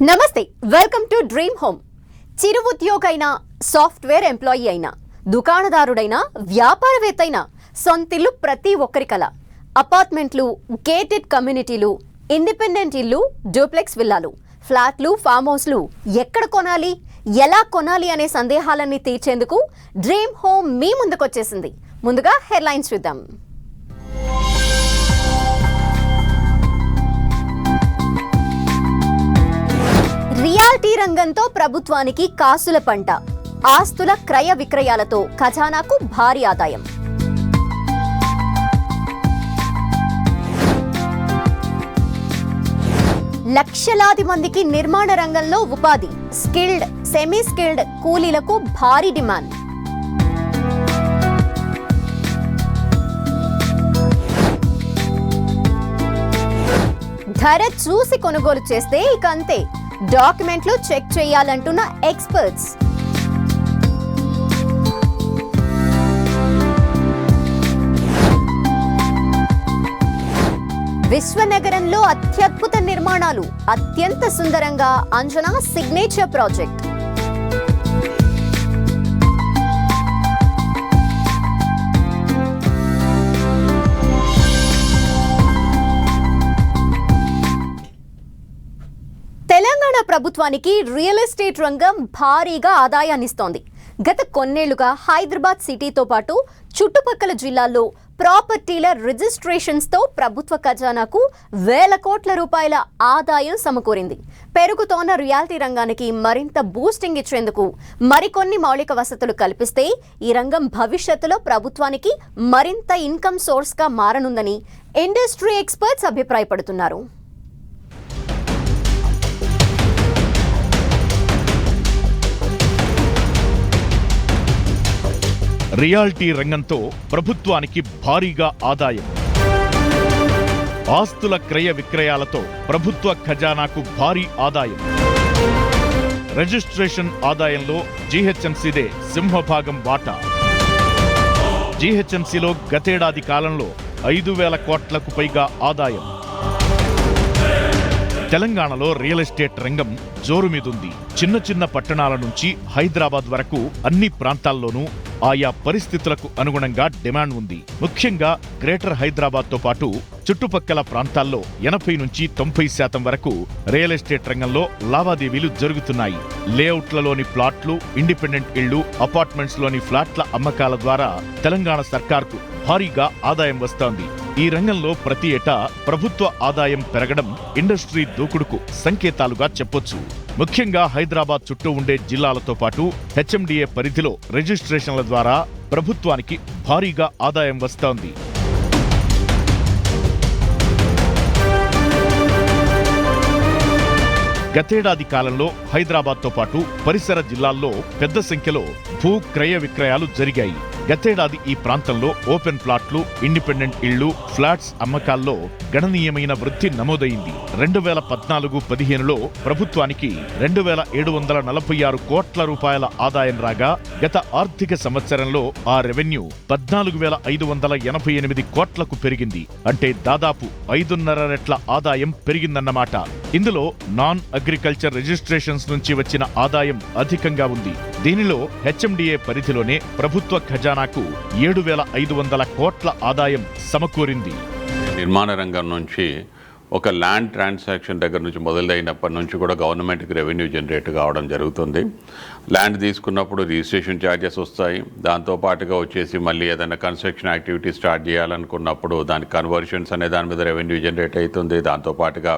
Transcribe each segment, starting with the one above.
నమస్తే, welcome to dream home. చిరు ఉద్యోగైనా, సాఫ్ట్వేర్ ఎంప్లాయీ అయినా, దుకాణదారుడైనా, వ్యాపారవేత్తైనా సొంతిల్లు ప్రతి ఒక్కరి కల. అపార్ట్మెంట్లు, గేటెడ్ కమ్యూనిటీలు, ఇండిపెండెంట్ ఇల్లు, డూప్లెక్స్ విల్లాలు, ఫ్లాట్లు, ఫామ్ హౌస్లు ఎక్కడ కొనాలి, ఎలా కొనాలి అనే సందేహాలన్నీ తీర్చేందుకు డ్రీమ్ హోమ్ మీ ముందుకొచ్చేసింది. ముందుగా హెడ్లైన్స్ చూద్దాం. రియాలిటీ రంగంతో ప్రభుత్వానికి కాసుల పంట. ఆస్తుల క్రయ విక్రయాలతో ఖజానాకు భారీ ఆదాయం. లక్షలాది మందికి నిర్మాణ రంగంలో ఉపాధి. స్కిల్డ్, సెమీ స్కిల్డ్ కూలీలకు భారీ డిమాండ్. ధర చూసి కొనుగోలు చేస్తే ఇక అంతే, డాక్యుమెంట్లు చెక్ చేయాలంటున్న ఎక్స్పర్ట్స్. విశ్వనగరంలో అత్యద్భుత నిర్మాణాలు, అత్యంత సుందరంగా అంజనా సిగ్నేచర్ ప్రాజెక్ట్. తెలంగాణ ప్రభుత్వానికి రియల్ ఎస్టేట్ రంగం భారీగా ఆదాయాన్నిస్తోంది. గత కొన్నేళ్లుగా హైదరాబాద్ సిటీతో పాటు చుట్టుపక్కల జిల్లాల్లో ప్రాపర్టీల రిజిస్ట్రేషన్స్తో ప్రభుత్వ ఖజానాకు వేల కోట్ల రూపాయల ఆదాయం సమకూరింది. పెరుగుతోన్న రియాలిటీ రంగానికి మరింత బూస్టింగ్ ఇచ్చేందుకు మరికొన్ని మౌలిక వసతులు కల్పిస్తే ఈ రంగం భవిష్యత్తులో ప్రభుత్వానికి మరింత ఇన్కమ్ సోర్స్గా మారనుందని ఇండస్ట్రీ ఎక్స్పర్ట్స్ అభిప్రాయపడుతున్నారు. రియాలిటీ రంగంతో ప్రభుత్వానికి భారీగా ఆదాయం. ఆస్తుల క్రయ విక్రయాలతో ప్రభుత్వ ఖజానాకు భారీ ఆదాయం. రిజిస్ట్రేషన్ ఆదాయంలో జీహెచ్ఎంసీదే సింహభాగం వాటా. జీహెచ్ఎంసీలో గతేడాది కాలంలో 5,000 కోట్లకు పైగా ఆదాయం. తెలంగాణలో రియల్ ఎస్టేట్ రంగం జోరు మీదుంది. చిన్న చిన్న పట్టణాల నుంచి హైదరాబాద్ వరకు అన్ని ప్రాంతాల్లోనూ ఆయా పరిస్థితులకు అనుగుణంగా డిమాండ్ ఉంది. ముఖ్యంగా గ్రేటర్ హైదరాబాద్ తో పాటు చుట్టుపక్కల ప్రాంతాల్లో 80 నుంచి 90% వరకు రియల్ ఎస్టేట్ రంగంలో లావాదేవీలు జరుగుతున్నాయి. లేఅవుట్లలోని ప్లాట్లు, ఇండిపెండెంట్ ఇళ్లు, అపార్ట్మెంట్స్ లోని ఫ్లాట్ల అమ్మకాల ద్వారా తెలంగాణ సర్కార్కు భారీగా ఆదాయం వస్తోంది. ఈ రంగంలో ప్రతి ఏటా ప్రభుత్వ ఆదాయం పెరగడం ఇండస్ట్రీ దూకుడుకు సంకేతాలుగా చెప్పొచ్చు. ముఖ్యంగా హైదరాబాద్ చుట్టూ ఉండే జిల్లాలతో పాటు హెచ్ఎండిఏ పరిధిలో రిజిస్ట్రేషన్ల ద్వారా ప్రభుత్వానికి భారీగా ఆదాయం వస్తోంది. గతేడాది కాలంలో హైదరాబాద్తో పాటు పరిసర జిల్లాల్లో పెద్ద సంఖ్యలో భూ క్రయ విక్రయాలు జరిగాయి. గతేడాది ఈ ప్రాంతంలో ఓపెన్ ప్లాట్లు, ఇండిపెండెంట్ ఇళ్లు, ఫ్లాట్స్ అమ్మకాల్లో గణనీయమైన వృద్ధి నమోదైంది. 2014-15లో ప్రభుత్వానికి 2,746 కోట్ల రూపాయల ఆదాయం రాగా గత ఆర్థిక సంవత్సరంలో ఆ రెవెన్యూ 14,588 కోట్లకు పెరిగింది. అంటే దాదాపు 5.5 రెట్ల ఆదాయం పెరిగిందన్నమాట. ఇందులో నాన్ అగ్రికల్చర్ రిజిస్ట్రేషన్స్ నుంచి వచ్చిన ఆదాయం అధికంగా ఉంది. దీనిలో హెచ్ఎండిఏ పరిధిలోనే ప్రభుత్వ ఖజానాకు 7,500 కోట్ల ఆదాయం సమకూరింది. నిర్మాణ రంగం నుంచి ఒక ల్యాండ్ ట్రాన్సాక్షన్ దగ్గర నుంచి మొదలైనప్పటి నుంచి కూడా గవర్నమెంట్కి రెవెన్యూ జనరేట్ కావడం జరుగుతుంది. ల్యాండ్ తీసుకున్నప్పుడు రిజిస్ట్రేషన్ ఛార్జెస్ వస్తాయి. దాంతోపాటుగా వచ్చేసి మళ్ళీ ఏదైనా కన్స్ట్రక్షన్ యాక్టివిటీ స్టార్ట్ చేయాలనుకున్నప్పుడు దాని కన్వర్షన్స్ అనే దాని మీద రెవెన్యూ జనరేట్ అవుతుంది. దాంతోపాటుగా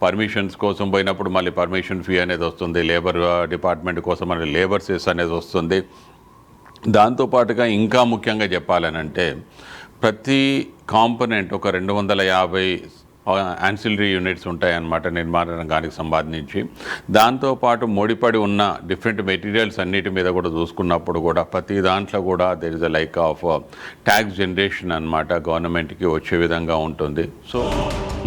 పర్మిషన్స్ కోసం పోయినప్పుడు మళ్ళీ పర్మిషన్ ఫీ అనేది వస్తుంది. లేబర్ డిపార్ట్మెంట్ కోసం మళ్ళీ లేబర్ సెస్ అనేది వస్తుంది. దాంతోపాటుగా ఇంకా ముఖ్యంగా చెప్పాలనంటే ప్రతి కాంపోనెంట్ ఒక 250 యాన్సిలరీ యూనిట్స్ ఉంటాయన్నమాట నిర్మాణ రంగానికి సంబంధించి. దాంతోపాటు ముడిపడి ఉన్న డిఫరెంట్ మెటీరియల్స్ అన్నిటి మీద కూడా చూసుకున్నప్పుడు కూడా ప్రతి దాంట్లో కూడా there is a like of tax generation అన్నమాట గవర్నమెంట్కి వచ్చే విధంగా ఉంటుంది. సో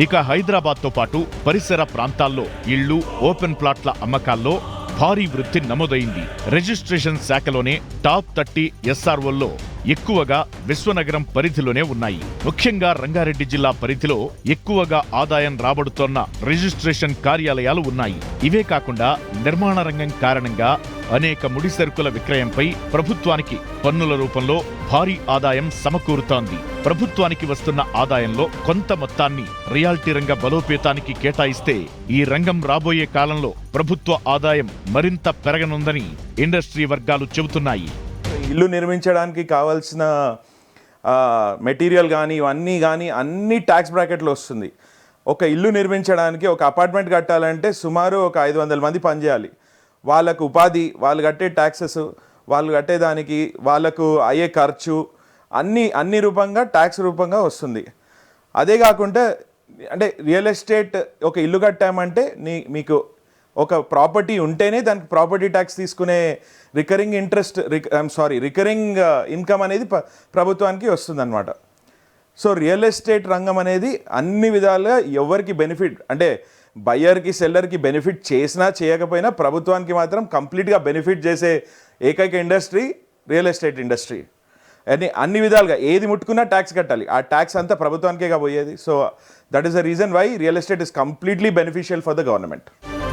ఇక హైదరాబాద్తో పాటు పరిసర ప్రాంతాల్లో ఇళ్లు, ఓపెన్ ప్లాట్ల అమ్మకాల్లో భారీ వృద్ధి నమోదైంది. రిజిస్ట్రేషన్ శాఖలోనే టాప్ 30 ఎస్ఆర్ఓల్లో ఎక్కువగా విశ్వనగరం పరిధిలోనే ఉన్నాయి. ముఖ్యంగా రంగారెడ్డి జిల్లా పరిధిలో ఎక్కువగా ఆదాయం రాబడుతోన్న రిజిస్ట్రేషన్ కార్యాలయాలు ఉన్నాయి. ఇవే కాకుండా నిర్మాణ రంగం కారణంగా అనేక ముడి సరుకుల విక్రయంపై ప్రభుత్వానికి పన్నుల రూపంలో భారీ ఆదాయం సమకూరుతోంది. ప్రభుత్వానికి వస్తున్న ఆదాయంలో కొంత మొత్తాన్ని రియాల్టీ రంగ బలోపేతానికి కేటాయిస్తే ఈ రంగం రాబోయే కాలంలో ప్రభుత్వ ఆదాయం మరింత పెరగనుందని ఇండస్ట్రీ వర్గాలు చెబుతున్నాయి. ఇల్లు నిర్మించడానికి కావాల్సిన మెటీరియల్ కానీ ఇవన్నీ కానీ అన్ని ట్యాక్స్ బ్రాకెట్లో వస్తుంది. ఒక ఇల్లు నిర్మించడానికి, ఒక అపార్ట్మెంట్ కట్టాలంటే సుమారు ఒక 500 మంది పనిచేయాలి. వాళ్ళకు ఉపాధి, వాళ్ళు కట్టే ట్యాక్సెస్, వాళ్ళు కట్టేదానికి వాళ్ళకు అయ్యే ఖర్చు అన్ని రూపంగా ట్యాక్స్ రూపంగా వస్తుంది. అదే కాకుండా అంటే రియల్ ఎస్టేట్ ఒక ఇల్లు కట్టామంటే మీకు ఒక ప్రాపర్టీ ఉంటేనే దానికి ప్రాపర్టీ ట్యాక్స్ తీసుకునే రికరింగ్ ఇన్కమ్ అనేది ప్రభుత్వానికి వస్తుందన్నమాట. సో రియల్ ఎస్టేట్ రంగం అనేది అన్ని విధాలుగా ఎవరికి బెనిఫిట్, అంటే బయ్యర్కి సెల్లర్కి బెనిఫిట్ చేసినా చేయకపోయినా ప్రభుత్వానికి మాత్రం కంప్లీట్గా బెనిఫిట్ చేసే ఏకైక ఇండస్ట్రీ రియల్ ఎస్టేట్ ఇండస్ట్రీ. అన్ని విధాలుగా ఏది ముట్టుకున్నా ట్యాక్స్ కట్టాలి. ఆ ట్యాక్స్ అంతా ప్రభుత్వానికే కాబోయేది. So that is the reason why real estate is completely beneficial for the government.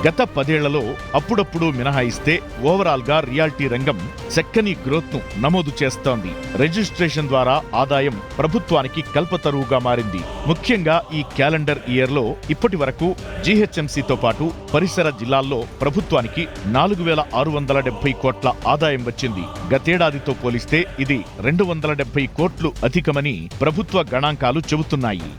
గత 10 ఏళ్లలో అప్పుడప్పుడు మినహాయిస్తే ఓవరాల్ గా రియాల్టీ రంగం చక్కని గ్రోత్ ను నమోదు చేస్తోంది. రిజిస్ట్రేషన్ ద్వారా ఆదాయం ప్రభుత్వానికి కల్పతరువుగా మారింది. ముఖ్యంగా ఈ క్యాలెండర్ ఇయర్ లో ఇప్పటి వరకు జీహెచ్ఎంసీతో పాటు పరిసర జిల్లాల్లో ప్రభుత్వానికి 4,670 కోట్ల ఆదాయం వచ్చింది. గతేడాదితో పోలిస్తే ఇది 270 కోట్లు అధికమని ప్రభుత్వ గణాంకాలు చెబుతున్నాయి.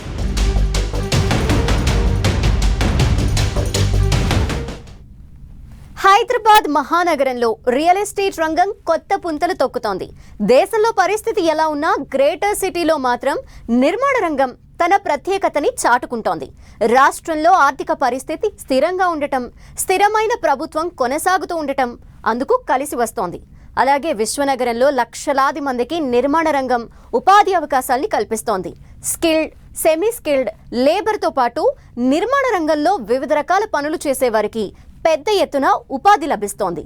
హైదరాబాద్ మహానగరంలో రియల్ ఎస్టేట్ రంగం కొత్త పుంతలు తొక్కుతోంది. దేశంలో పరిస్థితి ఎలా ఉన్నా గ్రేటర్ సిటీలో మాత్రం నిర్మాణ రంగం తన ప్రత్యేకతని చాటుకుంటోంది. రాష్ట్రంలో ఆర్థిక పరిస్థితి స్థిరంగా ఉండటం, స్థిరమైన ప్రభుత్వం కొనసాగుతూ ఉండటం అందుకు కలిసి వస్తోంది. అలాగే విశ్వనగరంలో లక్షలాది మందికి నిర్మాణ రంగం ఉపాధి అవకాశాల్ని కల్పిస్తోంది. స్కిల్డ్, సెమీ స్కిల్డ్ లేబర్తో పాటు నిర్మాణ రంగంలో వివిధ రకాల పనులు చేసేవారికి పెద్ద ఎత్తున ఉపాధి లభిస్తోంది.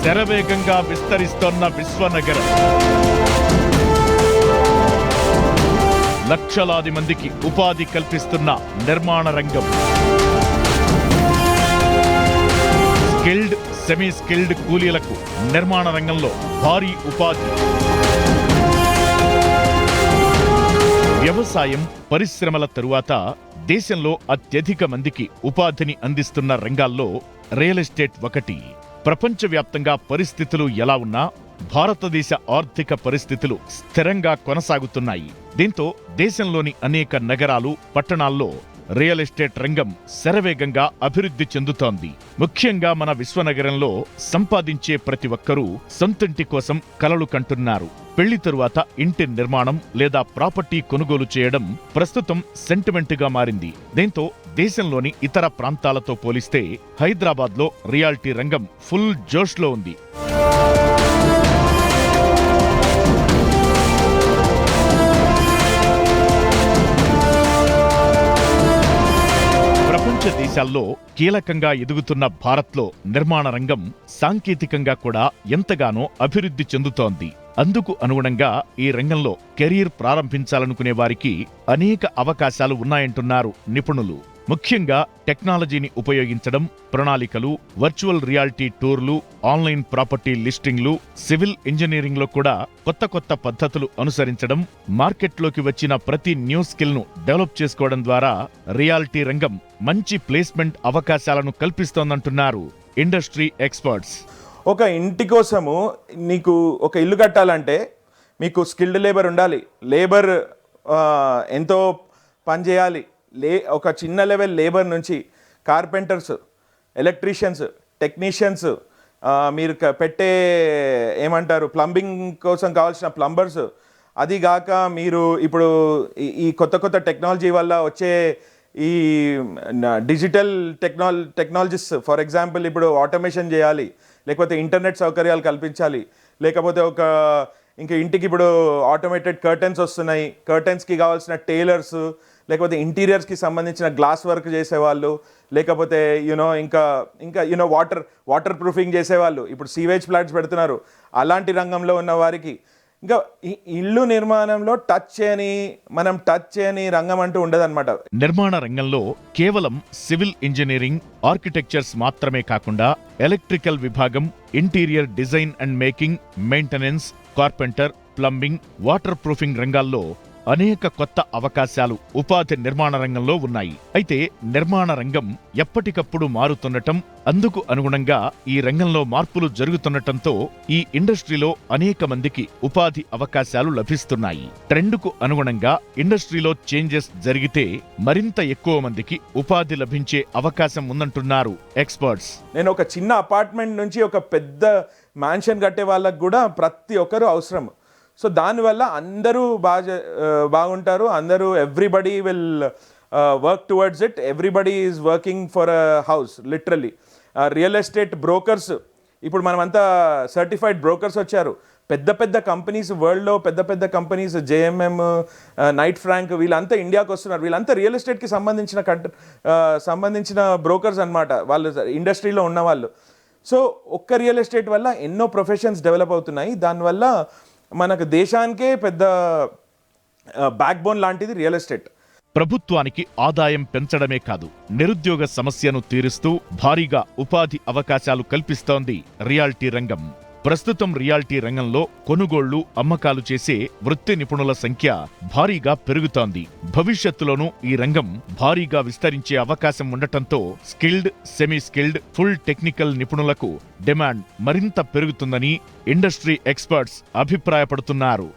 శరవేగంగా విస్తరిస్తోన్న విశ్వనగరం లక్షలాది మందికి ఉపాధి కల్పిస్తున్న నిర్మాణ రంగం, స్కిల్డ్, సెమీ స్కిల్డ్ కూలీలకు నిర్మాణ రంగంలో భారీ ఉపాధి. వ్యవసాయం, పరిశ్రమల తరువాత దేశంలో అత్యధిక మందికి ఉపాధిని అందిస్తున్న రంగాల్లో రియల్ ఎస్టేట్ ఒకటి. ప్రపంచవ్యాప్తంగా పరిస్థితులు ఎలా ఉన్నా భారతదేశ ఆర్థిక పరిస్థితులు స్థిరంగా కొనసాగుతున్నాయి. దీంతో దేశంలోని అనేక నగరాలు, పట్టణాల్లో రియల్ ఎస్టేట్ రంగం శరవేగంగా అభివృద్ధి చెందుతోంది. ముఖ్యంగా మన విశ్వనగరంలో సంపాదించే ప్రతి ఒక్కరూ సొంతింటి కోసం కలలు కంటున్నారు. పెళ్లి తరువాత ఇంటి నిర్మాణం లేదా ప్రాపర్టీ కొనుగోలు చేయడం ప్రస్తుతం సెంటిమెంట్గా మారింది. దీంతో దేశంలోని ఇతర ప్రాంతాలతో పోలిస్తే హైదరాబాద్లో రియాల్టీ రంగం ఫుల్ జోష్లో ఉంది. ప్రపంచ దేశాల్లో కీలకంగా ఎదుగుతున్న భారత్లో నిర్మాణ రంగం సాంకేతికంగా కూడా ఎంతగానో అభివృద్ధి చెందుతోంది. అందుకు అనుగుణంగా ఈ రంగంలో కెరీర్ ప్రారంభించాలనుకునే వారికి అనేక అవకాశాలు ఉన్నాయంటున్నారు నిపుణులు. ముఖ్యంగా టెక్నాలజీని ఉపయోగించడం, ప్రణాళికలు, వర్చువల్ రియాలిటీ టూర్లు, ఆన్లైన్ ప్రాపర్టీ లిస్టింగ్లు, సివిల్ ఇంజనీరింగ్లో కూడా కొత్త కొత్త పద్ధతులు అనుసరించడం, మార్కెట్లోకి వచ్చిన ప్రతి న్యూ స్కిల్ను డెవలప్ చేసుకోవడం ద్వారా రియాలిటీ రంగం మంచి ప్లేస్మెంట్ అవకాశాలను కల్పిస్తోందంటున్నారు ఇండస్ట్రీ ఎక్స్పర్ట్స్. ఒక ఇంటి కోసము నీకు ఒక ఇల్లు కట్టాలంటే మీకు స్కిల్డ్ లేబర్ ఉండాలి. లేబర్ ఎంతో పని చేయాలి. ఒక చిన్న లెవెల్ లేబర్ నుంచి కార్పెంటర్స్, ఎలక్ట్రీషియన్స్, టెక్నీషియన్స్, మీరు పెట్టే ప్లంబింగ్ కోసం కావాల్సిన ప్లంబర్స్, అది కాక మీరు ఇప్పుడు ఈ కొత్త కొత్త టెక్నాలజీ వల్ల వచ్చే ఈ డిజిటల్ టెక్నాలజీస్, ఫర్ ఎగ్జాంపుల్ ఇప్పుడు ఆటోమేషన్ చేయాలి, లేకపోతే ఇంటర్నెట్ సౌకర్యాలు కల్పించాలి, లేకపోతే ఇంకా ఇంటికి ఇప్పుడు ఆటోమేటెడ్ కర్టెన్స్ వస్తున్నాయి, కర్టెన్స్కి కావాల్సిన టైలర్స్, లేకపోతే ఇంటీరియర్స్కి సంబంధించిన గ్లాస్ వర్క్ చేసేవాళ్ళు, లేకపోతే ఇంకా వాటర్ ప్రూఫింగ్ చేసేవాళ్ళు, ఇప్పుడు సీవేజ్ ప్లాంట్స్ పెడుతున్నారు, అలాంటి రంగంలో ఉన్న వారికి, ఇంకా ఇల్లు నిర్మాణంలో మనం టచ్ చేయని రంగం అంటూ ఉండదన్నమాట. నిర్మాణ రంగంలో కేవలం సివిల్ ఇంజనీరింగ్, ఆర్కిటెక్చర్స్ మాత్రమే కాకుండా ఎలక్ట్రికల్ విభాగం, interior design and making, maintenance, carpenter, plumbing, water proofing రంగాల్లో అనేక కొత్త అవకాశాలు ఉపాధి నిర్మాణ రంగంలో ఉన్నాయి. అయితే నిర్మాణ రంగం ఎప్పటికప్పుడు మారుతుండటం, అందుకు అనుగుణంగా ఈ రంగంలో మార్పులు జరుగుతుండటంతో ఈ ఇండస్ట్రీలో అనేక మందికి ఉపాధి అవకాశాలు లభిస్తున్నాయి. ట్రెండ్కు అనుగుణంగా ఇండస్ట్రీలో చేంజెస్ జరిగితే మరింత ఎక్కువ మందికి ఉపాధి లభించే అవకాశం ఉందంటున్నారు ఎక్స్పర్ట్స్. నేను ఒక చిన్న అపార్ట్మెంట్ నుంచి ఒక పెద్ద మ్యాన్షన్ కట్టే వాళ్ళకు కూడా ప్రతి ఒక్కరు అవసరం. సో దానివల్ల అందరూ బాగుంటారు, అందరూ everybody will work towards it, everybody is working for a house literally. Real estate brokers, ఇప్పుడు మనమంతా సర్టిఫైడ్ బ్రోకర్స్ వచ్చారు. పెద్ద పెద్ద కంపెనీస్, వరల్డ్లో పెద్ద పెద్ద కంపెనీస్, జేఎంఎం, నైట్ ఫ్రాంక్, వీళ్ళంతా ఇండియాకి వస్తున్నారు. వీళ్ళంతా రియల్ ఎస్టేట్కి సంబంధించిన బ్రోకర్స్ అన్నమాట, వాళ్ళు ఇండస్ట్రీలో ఉన్నవాళ్ళు. సో ఒక్క రియల్ ఎస్టేట్ వల్ల ఎన్నో ప్రొఫెషన్స్ డెవలప్ అవుతున్నాయి. దానివల్ల మనకు దేశానికే పెద్ద బ్యాక్ బోన్ లాంటిది రియల్ ఎస్టేట్. ప్రభుత్వానికి ఆదాయం పెంచడమే కాదు, నిరుద్యోగ సమస్యను తీరుస్తూ భారీగా ఉపాధి అవకాశాలు కల్పిస్తోంది రియాల్టీ రంగం. ప్రస్తుతం రియాల్టీ రంగంలో కొనుగోళ్లు, అమ్మకాలు చేసే వృత్తి నిపుణుల సంఖ్య భారీగా పెరుగుతోంది. భవిష్యత్తులోనూ ఈ రంగం భారీగా విస్తరించే అవకాశం ఉండటంతో skilled, semi skilled, full technical నిపుణులకు డిమాండ్ మరింత పెరుగుతుందని ఇండస్ట్రీ ఎక్స్పర్ట్స్ అభిప్రాయపడుతున్నారు.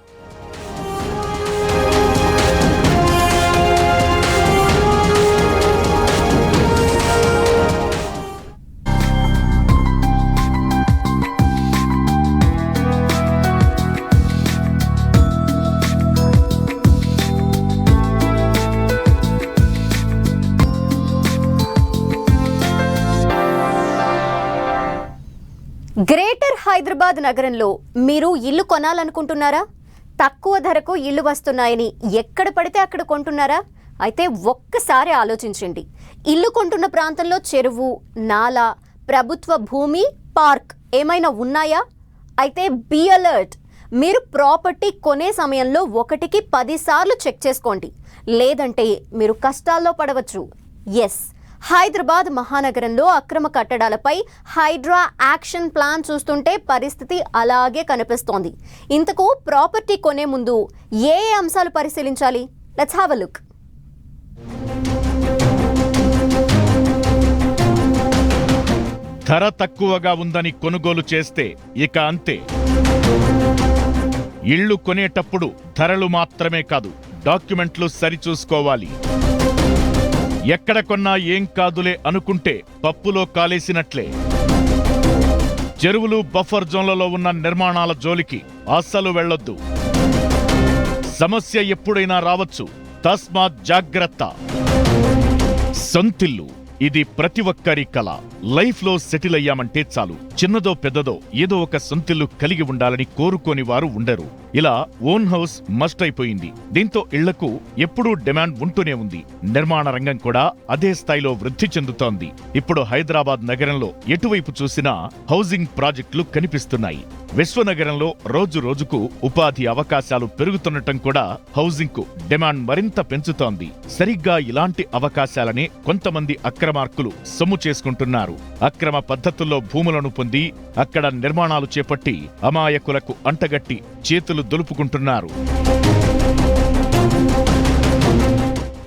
గ్రేటర్ హైదరాబాద్ నగరంలో మీరు ఇల్లు కొనాలనుకుంటున్నారా? తక్కువ ధరకు ఇల్లు వస్తున్నాయని ఎక్కడ పడితే అక్కడ కొంటున్నారా? అయితే ఒక్కసారి ఆలోచించండి. ఇల్లు కొంటున్న ప్రాంతంలో చెరువు, నాలా, ప్రభుత్వ భూమి, పార్క్ ఏమైనా ఉన్నాయా? అయితే బీ అలర్ట్. మీరు ప్రాపర్టీ కొనే సమయంలో 1కి 10 సార్లు చెక్ చేసుకోండి, లేదంటే మీరు కష్టాల్లో పడవచ్చు. ఎస్, హైదరాబాద్ మహానగరంలో అక్రమ కట్టడాలపై హైడ్రా యాక్షన్ ప్లాన్ చూస్తుంటే పరిస్థితి అలాగే కనిపిస్తోంది. ఇంతకు ప్రాపర్టీ కొనే ముందు ఏ అంశాలు పరిశీలించాలి? Let's have a look. ధర తక్కువగా ఉందని కొనుగోలు చేస్తే ఇక అంతే. ఇళ్లు కొనేటప్పుడు ధరలు మాత్రమే కాదు, డాక్యుమెంట్లు సరిచూసుకోవాలి. ఎక్కడ కొన్నా ఏం కాదులే అనుకుంటే పప్పులో కాలేసినట్లే. చెరువులు, బఫర్ జోన్లలో ఉన్న నిర్మాణాల జోలికి అస్సలు వెళ్ళొద్దు. సమస్య ఎప్పుడైనా రావచ్చు, తస్మాత్ జాగ్రత్త. సొంతిల్లు, ఇది ప్రతి ఒక్కరి కల. లైఫ్లో సెటిల్ అయ్యామంటే చాలు, చిన్నదో పెద్దదో ఏదో ఒక సొంతిల్లు కలిగి ఉండాలని కోరుకోని వారు ఉండరు. ఇలా ఓన్ హౌస్ మస్ట్ అయిపోయింది. దీంతో ఇళ్లకు ఎప్పుడూ డిమాండ్ ఉంటూనే ఉంది. నిర్మాణ రంగం కూడా అదే స్థాయిలో వృద్ధి చెందుతోంది. ఇప్పుడు హైదరాబాద్ నగరంలో ఎటువైపు చూసినా హౌసింగ్ ప్రాజెక్టులు కనిపిస్తున్నాయి. విశ్వనగరంలో రోజు రోజుకు ఉపాధి అవకాశాలు పెరుగుతుండటం కూడా హౌసింగ్ కు డిమాండ్ మరింత పెంచుతోంది. సరిగ్గా ఇలాంటి అవకాశాలనే కొంతమంది అక్రమార్కులు సొమ్ము చేసుకుంటున్నారు. అక్రమ పద్ధతుల్లో భూములను పొంది అక్కడ నిర్మాణాలు చేపట్టి అమాయకులకు అంటగట్టి చేతులు దులుపుకుంటున్నారు.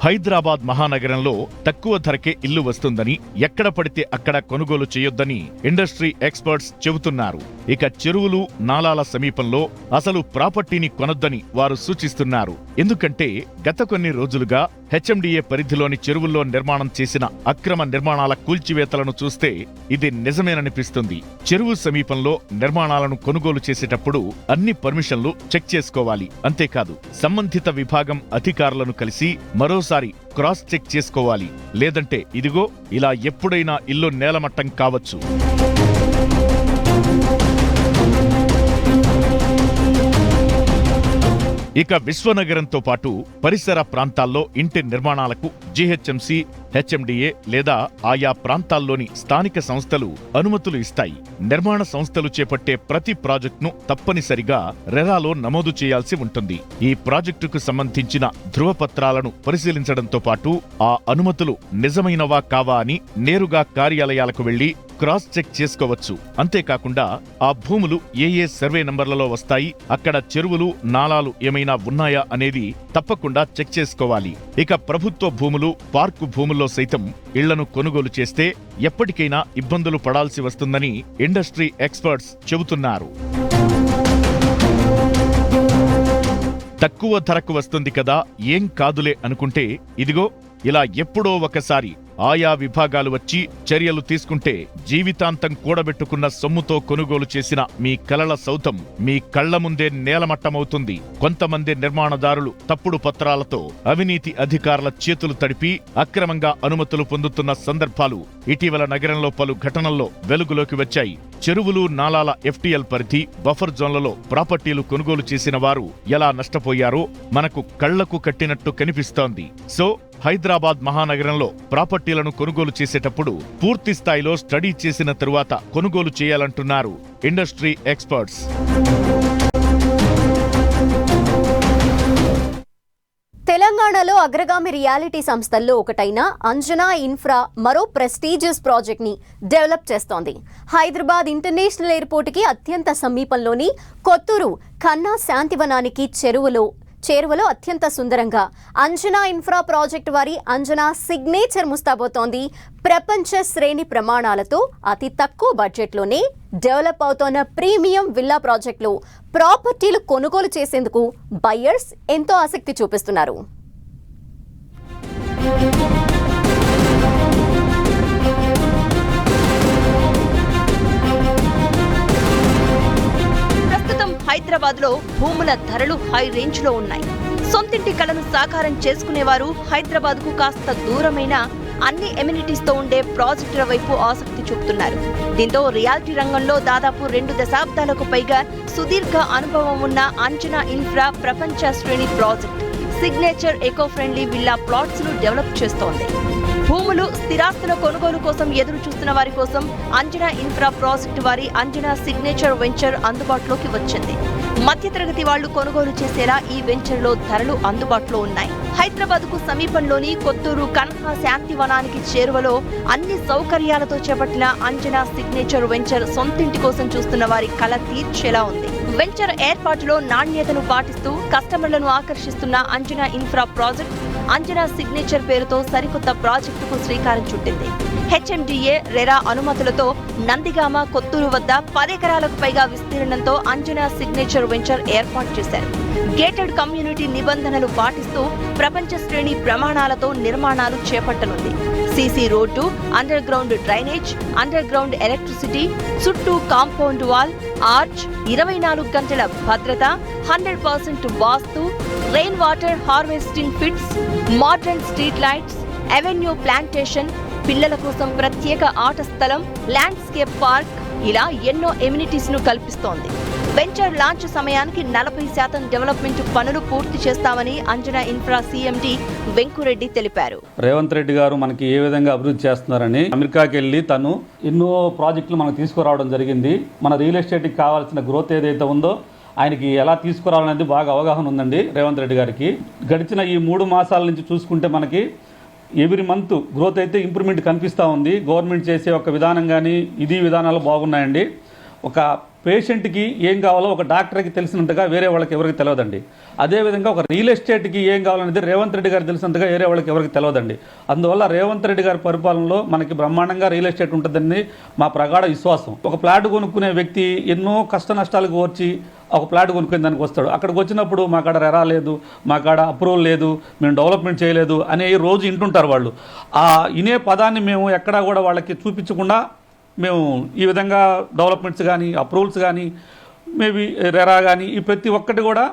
హైదరాబాద్ మహానగరంలో తక్కువ ధరకే ఇల్లు వస్తుందని, ఎక్కడ పడితే అక్కడ కొనుగోలు చేయొద్దని ఇండస్ట్రీ ఎక్స్పర్ట్స్ చెబుతున్నారు. ఇక చెరువులు, నాలాల సమీపంలో అసలు ప్రాపర్టీని కొనొద్దని వారు సూచిస్తున్నారు. ఎందుకంటే గత కొన్ని రోజులుగా హెచ్ఎండిఏ పరిధిలోని చెరువుల్లో నిర్మాణం చేసిన అక్రమ నిర్మాణాల కూల్చివేతలను చూస్తే ఇది నిజమేననిపిస్తుంది. చెరువు సమీపంలో నిర్మాణాలను కొనుగోలు చేసేటప్పుడు అన్ని పర్మిషన్లు చెక్ చేసుకోవాలి. అంతేకాదు, సంబంధిత విభాగం అధికారులను కలిసి మరోసారి క్రాస్ చెక్ చేసుకోవాలి. లేదంటే ఇదిగో ఇలా ఎప్పుడైనా ఇల్లు నేలమట్టం కావచ్చు. ఇక విశ్వనగరంతో పాటు పరిసర ప్రాంతాల్లో ఇంటి నిర్మాణాలకు జీహెచ్ఎంసీ, హెచ్ఎండిఏ లేదా ఆయా ప్రాంతాల్లోని స్థానిక సంస్థలు అనుమతులు ఇస్తాయి. నిర్మాణ సంస్థలు చేపట్టే ప్రతి ప్రాజెక్టును తప్పనిసరిగా రెరాలో నమోదు చేయాల్సి ఉంటుంది. ఈ ప్రాజెక్టుకు సంబంధించిన ధృవపత్రాలను పరిశీలించడంతో పాటు ఆ అనుమతులు నిజమైనవా కావా అని నేరుగా కార్యాలయాలకు వెళ్లి క్రాస్ చెక్ చేసుకోవచ్చు. అంతేకాకుండా ఆ భూములు ఏ సర్వే నంబర్లలో వస్తాయి, అక్కడ చెరువులు, నాలాలు ఏమైనా ఉన్నాయా అనేది తప్పకుండా చెక్ చేసుకోవాలి. ఇక ప్రభుత్వ భూములు, పార్కు భూముల్లో సైతం ఇళ్లను కొనుగోలు చేస్తే ఎప్పటికైనా ఇబ్బందులు పడాల్సి వస్తుందని ఇండస్ట్రీ ఎక్స్పర్ట్స్ చెబుతున్నారు. తక్కువ ధరకు వస్తుంది కదా, ఏం కాదులే అనుకుంటే ఇదిగో ఇలా ఎప్పుడో ఒకసారి ఆయా విభాగాలు వచ్చి చర్యలు తీసుకుంటే జీవితాంతం కూడబెట్టుకున్న సొమ్ముతో కొనుగోలు చేసిన మీ కలల సౌధం మీ కళ్ల ముందే నేలమట్టమవుతుంది. కొంతమంది నిర్మాణదారులు తప్పుడు పత్రాలతో అవినీతి అధికారుల చేతులు తడిపి అక్రమంగా అనుమతులు పొందుతున్న సందర్భాలు ఇటీవల నగరంలో పలు ఘటనల్లో వెలుగులోకి వచ్చాయి. చెరువులు, నాలాల ఎఫ్టీఎల్ పరిధి, బఫర్ జోన్లలో ప్రాపర్టీలు కొనుగోలు చేసిన వారు ఎలా నష్టపోయారో మనకు కళ్లకు కట్టినట్టు కనిపిస్తోంది. సో హైదరాబాద్ మహానగరంలో ప్రాపర్టీలను కొనుగోలు చేసేటప్పుడు పూర్తి స్థాయిలో స్టడీ చేసిన తరువాత కొనుగోలు చేయాలంటున్నారు ఇండస్ట్రీ ఎక్స్పర్ట్స్. తెలంగాణలో అగ్రగామి రియాలిటీ సంస్థల్లో ఒకటైన అంజనా ఇన్ఫ్రా మరో ప్రెస్టీజియస్ ప్రాజెక్ట్ ని డెవలప్ చేస్తోంది. హైదరాబాద్ ఇంటర్నేషనల్ ఎయిర్పోర్ట్ కి అత్యంత సమీపంలోని కొత్తూరు ఖన్నా శాంతివనానికి చేరువలో అత్యంత సుందరంగా అంజనా ఇన్ఫ్రా ప్రాజెక్ట్ వారి అంజనా సిగ్నేచర్ ముస్తాబోతోంది. ప్రపంచ శ్రేణి ప్రమాణాలతో అతి తక్కువ బడ్జెట్లోనే డెవలప్ అవుతోన్న ప్రీమియం విల్లా ప్రాజెక్టులో ప్రాపర్టీలు కొనుగోలు చేసేందుకు బయ్యర్స్ ఎంతో ఆసక్తి చూపిస్తున్నారు. హైదరాబాద్ లో భూముల ధరలు హై రేంజ్ లో ఉన్నాయి. సొంతింటి కలను సాకారం చేసుకునేవారు హైదరాబాద్ కు కాస్త దూరమైన అన్ని ఎమ్యూనిటీస్ తో ఉండే ప్రాజెక్టుల వైపు ఆసక్తి చూపుతున్నారు. దీంతో రియాలిటీ రంగంలో దాదాపు 2 దశాబ్దాలకు పైగా సుదీర్ఘ అనుభవం ఉన్న అంజనా ఇన్ఫ్రా ప్రపంచ శ్రేణి project signature eco friendly villa plots ను డెవలప్ చేస్తోంది. భూములు, స్థిరాస్తుల కొనుగోలు కోసం ఎదురు చూస్తున్న వారి కోసం అంజనా ఇన్ఫ్రా ప్రాజెక్టు వారి అంజనా సిగ్నేచర్ వెంచర్ అందుబాటులోకి వచ్చింది. మధ్యతరగతి వాళ్లు కొనుగోలు చేసేలా ఈ వెంచర్ లో ధరలు అందుబాటులో ఉన్నాయి. హైదరాబాద్ కు సమీపంలోని కొత్తూరు కన్హా శాంతివనానికి చేరువలో అన్ని సౌకర్యాలతో చేపట్టిన అంజనా సిగ్నేచర్ వెంచర్ సొంతింటి కోసం చూస్తున్న వారి కల తీర్చేలా ఉంది. వెంచర్ ఏర్పాటులో నాణ్యతను పాటిస్తూ కస్టమర్లను ఆకర్షిస్తున్న Anjana infra project Anjana signature పేరుతో సరికొత్త ప్రాజెక్టుకు శ్రీకారం చుట్టింది. హెచ్ఎండిఏ, రెరా అనుమతులతో నందిగామ, కొత్తూరు వద్ద 10 ఎకరాలకు పైగా విస్తీర్ణంతో అంజనా సిగ్నేచర్ వెంచర్ ఏర్పాటు చేశారు. గేటెడ్ కమ్యూనిటీ నిబంధనలు పాటిస్తూ ప్రపంచ శ్రేణి ప్రమాణాలతో నిర్మాణాలు చేపట్టనుంది. CC road, under ground drainage, under ground electricity, చుట్టూ కాంపౌండ్ వాల్, ఆర్చ్, 24 గంటల భద్రత, 100% vastu, rain water harvesting pits, modern street lights, avenue plantation, పిల్లల కోసం ప్రత్యేక ఆట స్థలం, ల్యాండ్స్కేప్ పార్క్, ఇలా ఎన్నో ఎమ్యూనిటీస్ ను కల్పిస్తోంది. వెంచర్ లాంచ్ సమయానికి 40% డెవలప్మెంట్ పనులు పూర్తి చేస్తామని అంజనా ఇన్ఫ్రా సీఎండీ వెంకురెడ్డి తెలిపారు. రేవంత్ రెడ్డి గారు మనకి ఏ విధంగా అభివృద్ధి చేస్తున్నారని అమెరికాకి వెళ్ళి తను ఎన్నో ప్రాజెక్టులు మనకు తీసుకురావడం జరిగింది. మన రియల్ ఎస్టేట్కి కావాల్సిన గ్రోత్ ఏదైతే ఉందో ఆయనకి ఎలా తీసుకురావాలనేది బాగా అవగాహన ఉందండి రేవంత్ రెడ్డి గారికి. గడిచిన ఈ 3 మాసాల నుంచి చూసుకుంటే మనకి ఎవ్రీ మంత్ గ్రోత్ అయితే ఇంప్రూవ్మెంట్ కనిపిస్తూ ఉంది. గవర్నమెంట్ చేసే ఒక విధానం కానీ విధానాలు బాగున్నాయండి. ఒక పేషెంట్కి ఏం కావాలో ఒక డాక్టర్కి తెలిసినట్టుగా వేరే వాళ్ళకి ఎవరికి తెలియదండి. అదేవిధంగా ఒక రియల్ ఎస్టేట్కి ఏం కావాలనేది రేవంత్ రెడ్డి గారు తెలిసినట్టుగా వేరే వాళ్ళకి ఎవరికి తెలియదండి. అందువల్ల రేవంత్ రెడ్డి గారి పరిపాలనలో మనకి బ్రహ్మాండంగా రియల్ ఎస్టేట్ ఉంటుందని మా ప్రగాఢ విశ్వాసం. ఒక ప్లాట్ కొనుక్కునే వ్యక్తి ఎన్నో కష్ట నష్టాలకు వచ్చి ఒక ప్లాట్ కొనుక్కునే దానికి వస్తాడు. అక్కడికి వచ్చినప్పుడు మా కాడ రెరా లేదు, మా కాడ అప్రూవల్ లేదు, మేము డెవలప్మెంట్ చేయలేదు అనే రోజు వింటుంటారు వాళ్ళు. ఆ ఇనే పదాన్ని మేము ఎక్కడా కూడా వాళ్ళకి చూపించకుండా మేము ఈ విధంగా డెవలప్మెంట్స్ కానీ, అప్రూవల్స్ కానీ, మేబీ రెరా కానీ ఈ ప్రతి ఒక్కటి కూడా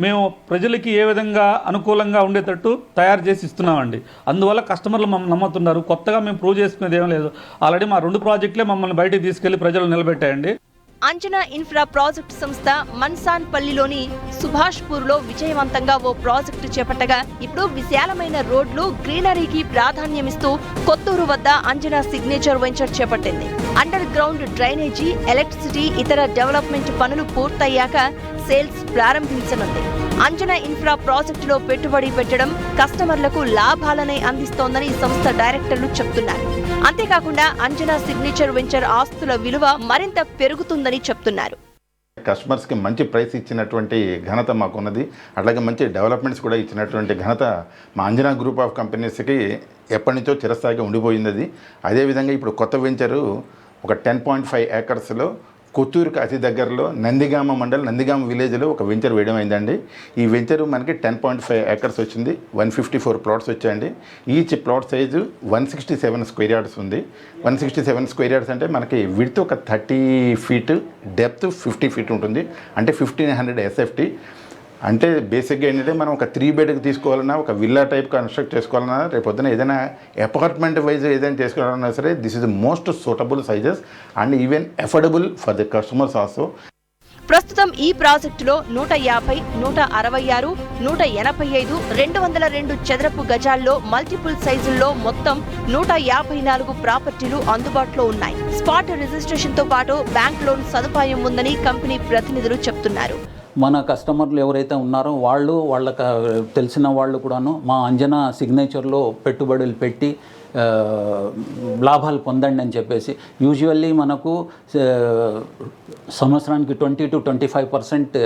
మేము ప్రజలకి ఏ విధంగా అనుకూలంగా ఉండేటట్టు తయారు చేసి ఇస్తున్నామండి. అందువల్ల కస్టమర్లు మమ్మల్ని నమ్ముతున్నారు. కొత్తగా మేము ప్రూవ్ చేసుకునేది ఏం లేదు. ఆల్రెడీ మా 2 ప్రాజెక్టులే మమ్మల్ని బయటికి తీసుకెళ్లి ప్రజలు నిలబెట్టాయండి. అంజనా ఇన్ఫ్రా ప్రాజెక్టు సంస్థ మన్సాన్పల్లిలోని సుభాష్పూర్లో విజయవంతంగా ఓ ప్రాజెక్టు చేపట్టగా ఇప్పుడు విశాలమైన రోడ్లు, గ్రీనరీకి ప్రాధాన్యమిస్తూ కొత్తూరు వద్ద అంజనా సిగ్నేచర్ వెంచర్ చేపట్టింది. అండర్ గ్రౌండ్ డ్రైనేజీ, ఎలక్ట్రిసిటీ, ఇతర డెవలప్మెంట్ పనులు పూర్తయ్యాక సేల్స్ ప్రారంభించనుంది. అంజనా ఇన్ఫ్రా ప్రాజెక్టులో పెట్టుబడి పెట్టడం కస్టమర్లకు లాభాలనే అందిస్తోందని సంస్థ డైరెక్టర్లు చెప్తున్నారు. అంతేకాకుండా అంజనా సిగ్నేచర్ వెంచర్ ఆస్తుల విలువ మరింత పెరుగుతుందని చెప్తున్నారు. కస్టమర్స్కి మంచి ప్రైస్ ఇచ్చినటువంటి ఘనత మాకున్నది. అట్లాగే మంచి డెవలప్మెంట్స్ కూడా ఇచ్చినటువంటి ఘనత మా అంజనా గ్రూప్ ఆఫ్ కంపెనీస్కి ఎప్పటి నుంచో చిరస్థాయిగా ఉండిపోయింది. అది అదేవిధంగా ఇప్పుడు కొత్త వెంచరు ఒక 10.5 ఏకర్స్లో కొత్తూరుకి అతి దగ్గరలో నందిగామ మండల్, నందిగామ విలేజ్లో ఒక వెంచర్ వేయడం అయిందండి. ఈ వెంచర్ మనకి 10.5 ఏకర్స్ వచ్చింది. 154 ప్లాట్స్ వచ్చాయండి. Each plot size 167 square yards ఉంది. 167 స్క్వేర్ యార్డ్స్ అంటే మనకి విడ్త్ ఒక 30 ఫీట్, డెప్త్ 50 ఫీట్ ఉంటుంది. అంటే 1500 SFT. అంటే బేసిక్గా ఏంటంటే మనం ఒక 3 బెడ్కి తీసుకోవాలన్నా, ఒక విల్లా టైప్ కన్స్ట్రక్ట్ చేసుకోవాలన్నా, రేపు పొద్దున ఏదైనా అపార్ట్మెంట్ వైజ్ ఏదైనా చేసుకోవాలన్నా సరే this is the most suitable sizes and even affordable for the customers also. ప్రస్తుతం ఈ ప్రాజెక్టులో 150, 166, 185, 202 చదరపు గజాల్లో మల్టిపుల్ సైజుల్లో మొత్తం 154 ప్రాపర్టీలు అందుబాటులో ఉన్నాయి. స్పాట్ రిజిస్ట్రేషన్తో పాటు బ్యాంక్ లోన్ సదుపాయం ఉందని కంపెనీ ప్రతినిధులు చెప్తున్నారు. మన కస్టమర్లు ఎవరైతే ఉన్నారో వాళ్ళకి తెలిసిన వాళ్ళు కూడాను మా అంజనా సిగ్నేచర్లో పెట్టుబడులు పెట్టి లాభాలు పొందండి అని చెప్పేసి యూజువల్లీ మనకు సంవత్సరానికి 20 to 25%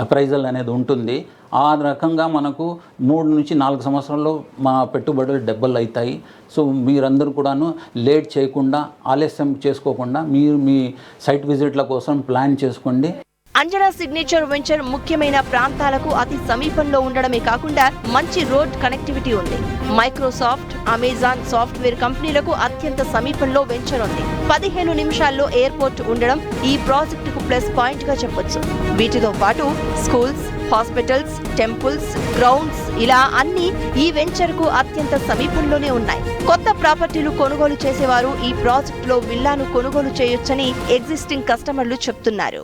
అప్రైజల్ అనేది ఉంటుంది. ఆ రకంగా మనకు 3 నుంచి 4 సంవత్సరాల్లో మా పెట్టుబడులు డబ్బులు అవుతాయి. సో మీరందరూ కూడాను లేట్ చేయకుండా, ఆలస్యం చేసుకోకుండా మీరు మీ సైట్ విజిట్ల కోసం ప్లాన్ చేసుకోండి. అంజనా సిగ్నేచర్ వెంచర్ ముఖ్యమైన ప్రాంతాలకు అతి సమీపంలో ఉండడమే కాకుండా మంచి రోడ్ కనెక్టివిటీ ఉంది. మైక్రోసాఫ్ట్, అమెజాన్ సాఫ్ట్వేర్ కంపెనీలకు అత్యంత సమీపంలో వెంచర్ ఉంది. 15 నిమిషాల్లో ఎయిర్పోర్ట్ ఉండడం ఈ ప్రాజెక్టుకు ప్లస్ పాయింట్ గా చెప్పొచ్చు. వీటితో పాటు స్కూల్స్, హాస్పిటల్స్, టెంపుల్స్, గ్రౌండ్స్ ఇలా అన్ని ఈ వెంచర్ కు అత్యంత సమీపంలోనే ఉన్నాయి. కొత్త ప్రాపర్టీలు కొనుగోలు చేసేవారు ఈ ప్రాజెక్టులో విల్లాను కొనుగోలు చేయొచ్చని ఎగ్జిస్టింగ్ కస్టమర్లు చెప్తున్నారు.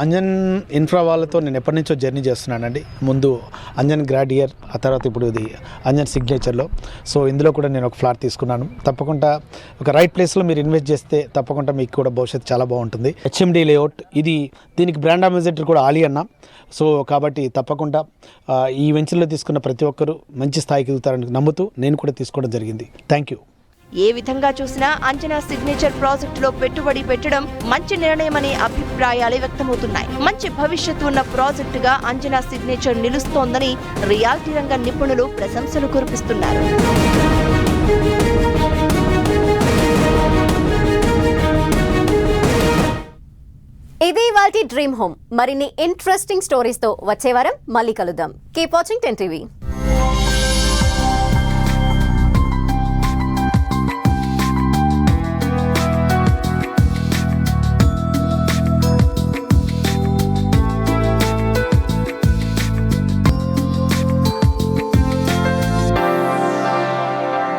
అంజన్ ఇన్ఫ్రా వాళ్ళతో నేను ఎప్పటి నుంచో జర్నీ చేస్తున్నానండి. ముందు అంజన్ గ్రాడియర్, ఆ తర్వాత ఇప్పుడు ఇది అంజన్ సిగ్నేచర్లో. సో ఇందులో కూడా నేను ఒక ఫ్లాట్ తీసుకున్నాను. తప్పకుండా ఒక రైట్ ప్లేస్లో మీరు ఇన్వెస్ట్ చేస్తే తప్పకుండా మీకు కూడా భవిష్యత్తు చాలా బాగుంటుంది. HMD లేఅవుట్, దీనికి బ్రాండ్ అంబాసిడర్ కూడా ఆలీ అన్న. సో కాబట్టి తప్పకుండా ఈ వెంచర్లో తీసుకున్న ప్రతి ఒక్కరూ మంచి స్థాయికి ఎదుగుతారని నమ్ముతూ నేను కూడా తీసుకోవడం జరిగింది. Thank you. ఏ విధంగా చూసినా అంజనా సిగ్నేచర్ ప్రాజెక్టులో పెట్టుబడి పెట్టడం మంచి నిర్ణయమనే అభిప్రాయాలే వ్యక్తమవుతున్నాయి. మంచి భవిష్యత్తు ఉన్న ప్రాజెక్టుగా అంజనా సిగ్నేచర్ నిలుస్తోందని రియాలిటీ రంగ నిపుణులు ప్రశంసలు కురిపిస్తున్నారు. ఇది ఇవాల్టి డ్రీమ్ హోమ్. మరిన్ని ఇంట్రెస్టింగ్ స్టోరీస్ తో వచ్చే వారం మళ్ళీ కలుద్దాం. Keep watching 10 TV.